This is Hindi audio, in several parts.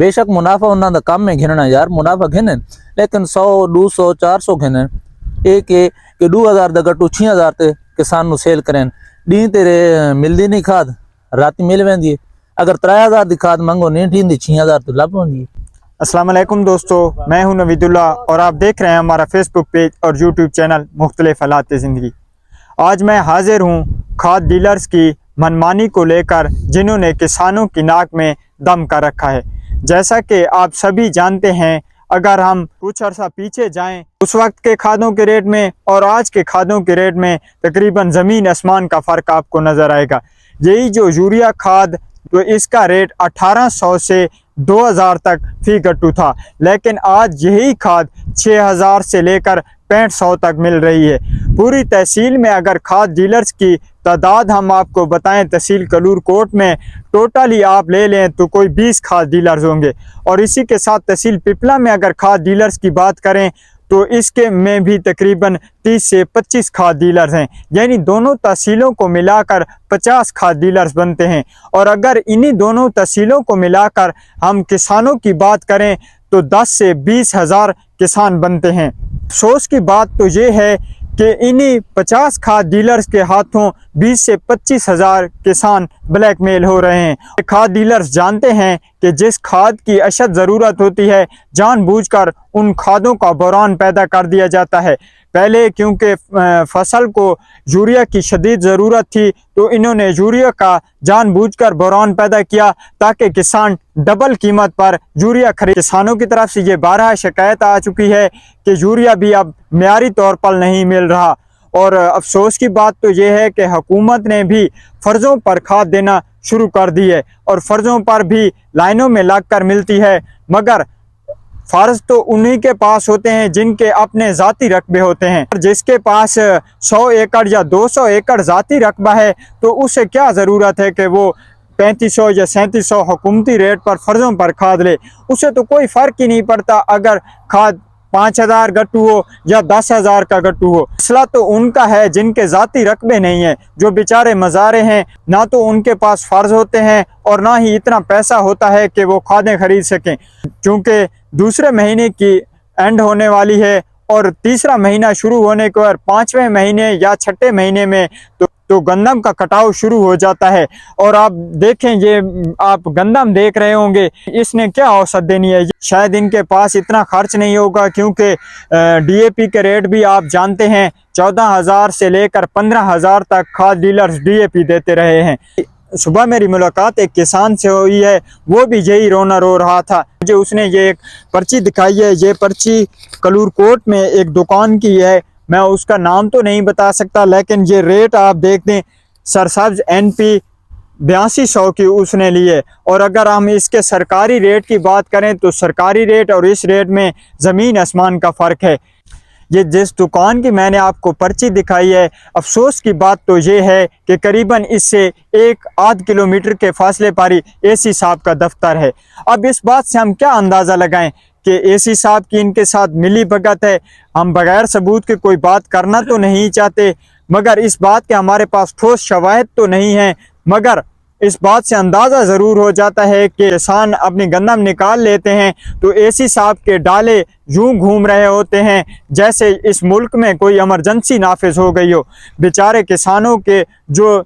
बेशक मुनाफा उन्होंने कम में घिनना यार, मुनाफा घिने, लेकिन 100 200 400 घिने एक कि 2000 का गट्टू 6000 ते किसान सेल करें। डी तेरे मिलती नहीं खाद, रात मिल वेंदी है। अगर 3000 की खाद मंगो नहीं ठीक 6000 तो लभ होंगी। अस्सलाम वालेकुम दोस्तों, मैं हूं नवीदुल्ला और आप देख रहे हैं हमारा फेसबुक पेज और यूट्यूब चैनल मुख्तलिफ हालात ज़िंदगी। आज मैं हाजिर हूं खाद डीलर्स की मनमानी को लेकर, जिन्होंने किसानों की नाक में दम कर रखा है। जैसा कि आप सभी जानते हैं, अगर हम कुछ अर्सा पीछे जाएं, उस वक्त के खादों के रेट में और आज के खादों के रेट में तकरीबन ज़मीन आसमान का फ़र्क आपको नज़र आएगा। यही जो यूरिया खाद, तो इसका रेट 1800 से 2000 तक फी गट्टू था, लेकिन आज यही खाद 6000 से लेकर 6500 तक मिल रही है। पूरी तहसील में अगर खाद डीलर्स की तादाद हम आपको बताएं, तहसील कलूरकोट में टोटली आप ले लें तो कोई 20 खाद डीलर्स होंगे। और इसी के साथ तहसील पिपला में अगर खाद डीलर्स की बात करें तो इसके में भी तकरीबन 30 से 25 खाद डीलर्स हैं, यानी दोनों तहसीलों को मिलाकर 50 खाद डीलर्स बनते हैं। और अगर इन्हीं दोनों तहसीलों को मिलाकर हम किसानों की बात करें तो 10 से 20 हज़ार किसान बनते हैं। अफसोस की बात तो ये है कि इन्हीं 50 खाद डीलर्स के हाथों 20 से 25 हज़ार किसान ब्लैकमेल हो रहे हैं। खाद डीलर्स जानते हैं कि जिस खाद की अशद ज़रूरत होती है, जानबूझकर उन खादों का बहरान पैदा कर दिया जाता है। पहले क्योंकि फसल को यूरिया की शदीद ज़रूरत थी, तो इन्होंने यूरिया का जानबूझकर बहरान पैदा किया ताकि किसान डबल कीमत पर यूरिया खरीद। किसानों की तरफ से ये 12 शिकायत आ चुकी है कि यूरिया भी अब मियारी तौर पर नहीं मिल रहा। और अफसोस की बात तो ये है कि हुकूमत ने भी फ़र्ज़ों पर खाद देना शुरू कर दी है और फ़र्ज़ों पर भी लाइनों में लग कर मिलती है, मगर फ़र्ज तो उन्हीं के पास होते हैं जिनके अपने ज़ाती रकबे होते हैं। जिसके पास 100 एकड़ या 200 एकड़ ज़ाती रकबा है, तो उसे क्या ज़रूरत है कि वो 3500 या 3700 हुकूमती रेट पर फ़र्ज़ों पर खाद ले। उसे तो कोई फ़र्क ही नहीं पड़ता अगर खाद 5000 गट्टू हो या 10,000 का गट्टू हो। मसला तो उनका है जिनके ज़ाती रकबे नहीं है, जो बेचारे मज़ारे हैं, ना तो उनके पास फ़र्ज होते हैं और ना ही इतना पैसा होता है कि वो खादें खरीद सकें। क्योंकि दूसरे महीने की एंड होने वाली है और तीसरा महीना शुरू होने के बाद 5वें महीने या 6ठे महीने में तो गंदम का कटाव शुरू हो जाता है। और आप देखें, ये आप गंदम देख रहे होंगे, इसने क्या औसत देनी है। शायद इनके पास इतना खर्च नहीं होगा, क्योंकि डीएपी के रेट भी आप जानते हैं 14,000 से लेकर 15,000 तक खाद डीलर्स डीएपी देते रहे हैं। सुबह मेरी मुलाकात एक किसान से हुई है, वो भी यही रोना रो रहा था। मुझे उसने ये एक पर्ची दिखाई है, ये पर्ची कलूरकोट में एक दुकान की है, मैं उसका नाम तो नहीं बता सकता, लेकिन ये रेट आप देख दें, सरसब्ज NP 8200 की उसने लिए। और अगर हम इसके सरकारी रेट की बात करें तो सरकारी रेट और इस रेट में ज़मीन आसमान का फ़र्क है। ये जिस दुकान की मैंने आपको पर्ची दिखाई है, अफसोस की बात तो ये है कि करीबन इससे 1-8 किलोमीटर के फासले पर ही AC साहब का दफ्तर है। अब इस बात से हम क्या अंदाज़ा लगाएं कि AC साहब की इनके साथ मिली भगत है। हम बगैर सबूत के कोई बात करना तो नहीं चाहते, मगर इस बात के हमारे पास ठोस शवाहिद तो नहीं है, मगर इस बात से अंदाज़ा ज़रूर हो जाता है कि किसान अपनी गंदम निकाल लेते हैं तो AC साहब के डाले यूं घूम रहे होते हैं जैसे इस मुल्क में कोई इमरजेंसी नाफिज हो गई हो। बेचारे किसानों के जो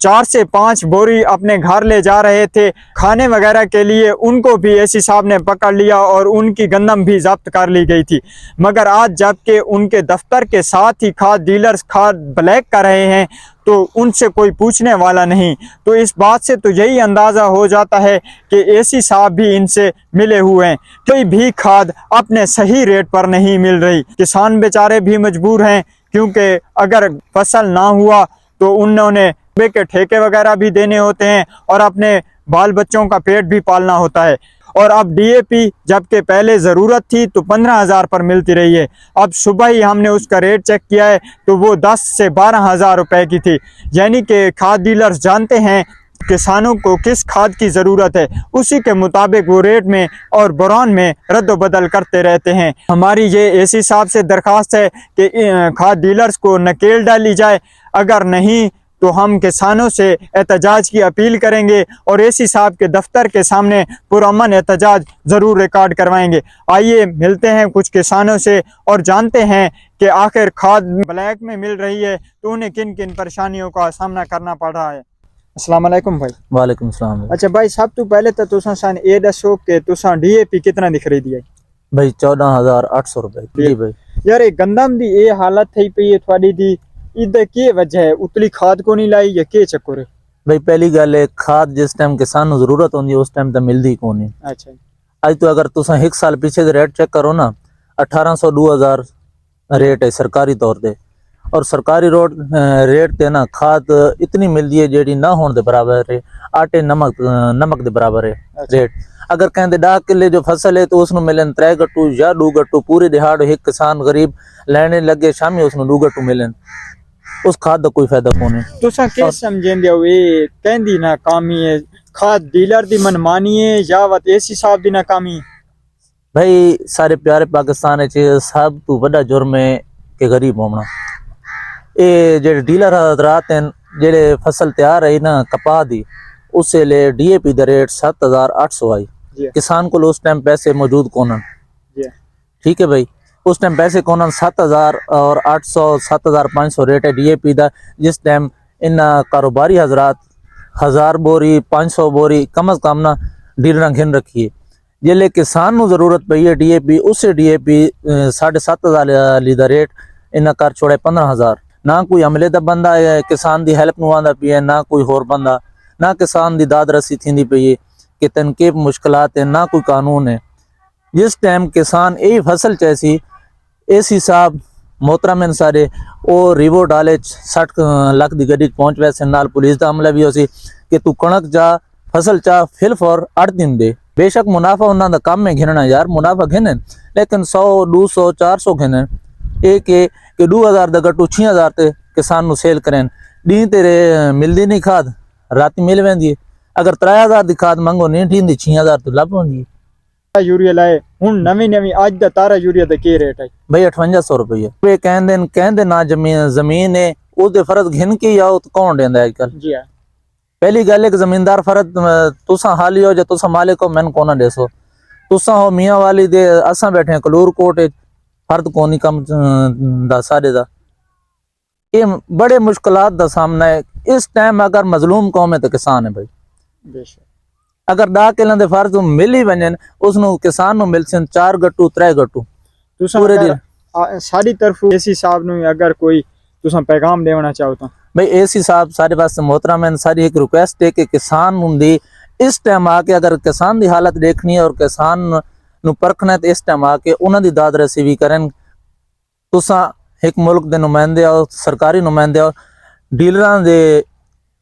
4 से 5 बोरी अपने घर ले जा रहे थे खाने वगैरह के लिए, उनको भी AC साहब ने पकड़ लिया और उनकी गंदम भी जब्त कर ली गई थी। मगर आज जबकि उनके दफ्तर के साथ ही खाद डीलर्स खाद ब्लैक कर रहे हैं, तो उनसे कोई पूछने वाला नहीं। तो इस बात से तो यही अंदाज़ा हो जाता है कि AC साहब भी इनसे मिले हुए हैं। कोई भी खाद अपने सही रेट पर नहीं मिल रही। किसान बेचारे भी मजबूर हैं, क्योंकि अगर फसल ना हुआ तो उन्होंने के ठेके वगैरह भी देने होते हैं और अपने बाल बच्चों का पेट भी पालना होता है। और अब DAP जबकि पहले ज़रूरत थी तो 15,000 पर मिलती रही है, अब सुबह ही हमने उसका रेट चेक किया है तो वो 10 से 12,000 रुपए की थी। यानी कि खाद डीलर्स जानते हैं किसानों को किस खाद की ज़रूरत है, उसी के मुताबिक वो रेट में और बहरान में रद्द बदल करते रहते हैं। हमारी ये AC साहब से दरख्वास्त है कि खाद डीलर्स को नकेल डाली जाए, अगर नहीं तो हम किसानों से एहतजाज की अपील करेंगे और एसी साहब के दफ्तर के सामने पुरअमन एहतजाज ज़रूर रिकॉर्ड करवाएंगे। आइए मिलते हैं कुछ किसानों से और जानते हैं कि आखिर खाद ब्लैक में मिल रही है तो उन्हें किन किन परेशानियों का सामना करना पड़ रहा है। अस्सलाम वालेकुम भाई। वालेकुम सलाम। अच्छा भाई, सब तो पहले तो तुसा सन ये दसो कि तुसा DAP कितना दी खरीदी है? भाई 14,800 रुपए। जी भाई। यार ये गंदम दी ये हालत थी पई है थोड़ी दी, इधर की वजह है? उतली खाद को नहीं लाई या के चक्कर है? भाई पहली गल है, खाद जिस टाइम किसान नूं जरूरत होंदी उस टाइम तो मिलदी ही कोनी। अच्छा अज तो अगर तुसा एक साल पीछे दे रेट चेक करो ना, 1800 2000 रेट है सरकारी तौर पे, और सरकारी रेट ते ना खाद इतनी मिलदी है जेडी ना होने दे बराबर है, आटे नमक दे बराबर है रेट। अगर कहते 10 किले जो फसल है तो उसनु मिलन 3 गट्टू या 2 गट्टू, पूरी दिहाड़ एक किसान गरीब लेने लगे शामी उसनु 2 गट्टू मिलन, उस खाद का कोई फायदा कोनी। तुसा के समझेंदे हो ये कहंदी नाकामी है खाद डीलर दी मनमानी है या वत एसी साहब दी नाकामी? भाई सारे प्यारे पाकिस्तान च सब तो बड़ा जुर्म है कि गरीब होना। ये जेडे डीलर हजरात हैं जेडे फसल तैयार है ना कपा दी, उससे ले DAP दा रेट 7,800 आई। किसान को उस टाइम पैसे मौजूद कोनन, ठीक है भाई, उस टाइम पैसे कोनन 7,800 7,500 रेट है DAP दा। जिस टाइम इन कारोबारी हजरात 1000 बोरी 500 बोरी कम अज कम ना डीलर घिन रखिए। जिले किसान नू जरूरत पई है DAP, उससे DAP 7,500 लीदा रेट इन कर छोड़े 15,000। ना कोई अमले दा बंदा है किसान दी हेल्प नू आंदा पई है, ना कोई होर बंदा, ना किसान दी दाद रसी थींदी पई है कि तनके मुश्किलात है, ना कोई कानून है। जिस टाइम किसान यही फसल चैसी एसी साहब मोहतरम सारे वो रिवो डाले 60 लाख की गड्डी पहुंच वैसे नाल पुलिस का अमला भी होसी कि तू कणक जा फसल चा फिल फॉर 8 दिन दे। बेशक मुनाफा उन्होंने काम में घिनना यार, मुनाफा घिने, लेकिन 100 200 400 घिने एक कि 2000 दा गट्टू 6000 ते किसान नु सेल करें। डी तेरे मिलदी नहीं खाद, रात मिल वेंदी है। अगर 3000 दी खाद मंगो नहीं थी 6000 तो लभ होंदी। यूरिया लाए हुन नवी आज दा तारा यूरिया दा के रेट है? भाई 5800 रुपये। वे कहंदे ना जमीन है उसदे फर्ज घिन के आओ तो कौन देंदा आजकल? जी हां, पहली गल है कि जमींदार फर्ज तुसा हाली हो या तुसा मालिक हो, मैन कोना देसो। तुसा हो मियां वाली दे, असा बैठे कलूर कोट फर्द कोनी कम दा सारे दा। ये बड़े मुश्किलात दा सामना है इस टाइम। अगर मजलूम कौम है तो किसान है भाई। बेशक अगर 10 किलों दे फर्ज मिल ही वजन उसनु किसान नु मिलसन 4 गट्टू 3 गट्टू पूरे दिन। सारी तरफ एसी साहब नु अगर कोई तुसा पैगाम देना चाहो तो भाई एसी साहब सारे पास मोहतरम है, सारी एक रिक्वेस्ट है कि किसान दी इस टाइम आके अगर किसान दी हालत देखनी है और किसान नु परखना है तो इस टाइम आके उन्हां दी दाद रसी भी करन। तुसा एक मुल्क दे नुमाइंदे हो, सरकारी नुमाइंदे हो, डीलरां दे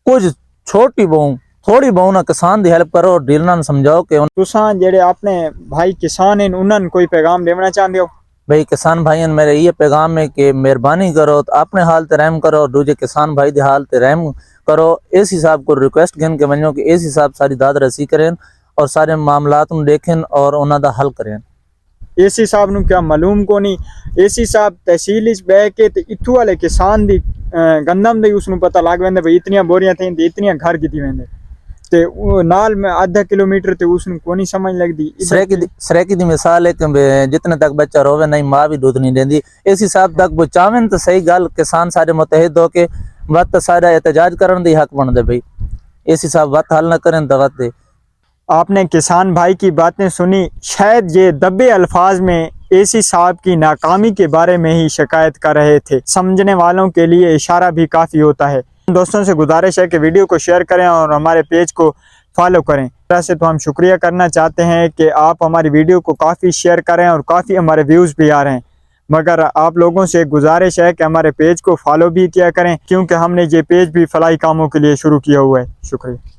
कुछ छोटी बहु थोड़ी बहु ना किसान दी हेल्प करो और डीलरां ने समझाओ कि तुसा जेडे अपने भाई किसान हैं उन्होंने कोई पैगाम देना चाहते हो? भाई किसान भाई मेरे ये पैगाम है कि मेहरबानी करो तो अपने हाल ते रहम करो और दूजे किसान भाई दे हाल ते रहम करो। एसी साहब को रिक्वेस्ट गिन के बनो कि एसी साहब सारी दाद रसी करें और सारे मामलात में देखें और उन्हां दा हल करें। एसी साहब नु क्या मालूम को नहीं? एसी साहब तहसील इस बह के ते इथू वाले किसान दी गंदम दे उसनु पता लग वेंदे भाई इतनी बोरियां थी ते इतनी घर की वेंदे ते नाल में आधा किलोमीटर ते उसनु कोनी समझ लगदी। सरेकी दी मिसाल है कि जितने तक बच्चा रोवे नहीं माँ भी दूध नहीं देंदी। एसी साहब तक बचावें तो सही गल, किसान सारे मुतहद हो के वत सारा एहतजाज करन दी हक बनदे भाई। एसी साहब वत हल न करें तो वत दे। आपने किसान भाई की बातें सुनी, शायद ये दबे अल्फाज में एसी साहब की नाकामी के बारे में ही शिकायत कर रहे थे। समझने वालों के लिए इशारा भी काफ़ी होता है। दोस्तों से गुजारिश है कि वीडियो को शेयर करें और हमारे पेज को फॉलो करें। वैसे तो हम शुक्रिया करना चाहते हैं कि आप हमारी वीडियो को काफ़ी शेयर करें और काफ़ी हमारे व्यूज़ भी आ रहे हैं, मगर आप लोगों से गुजारिश है कि हमारे पेज को फॉलो भी किया करें क्योंकि हमने ये पेज भी फलाही कामों के लिए शुरू किया हुआ है। शुक्रिया।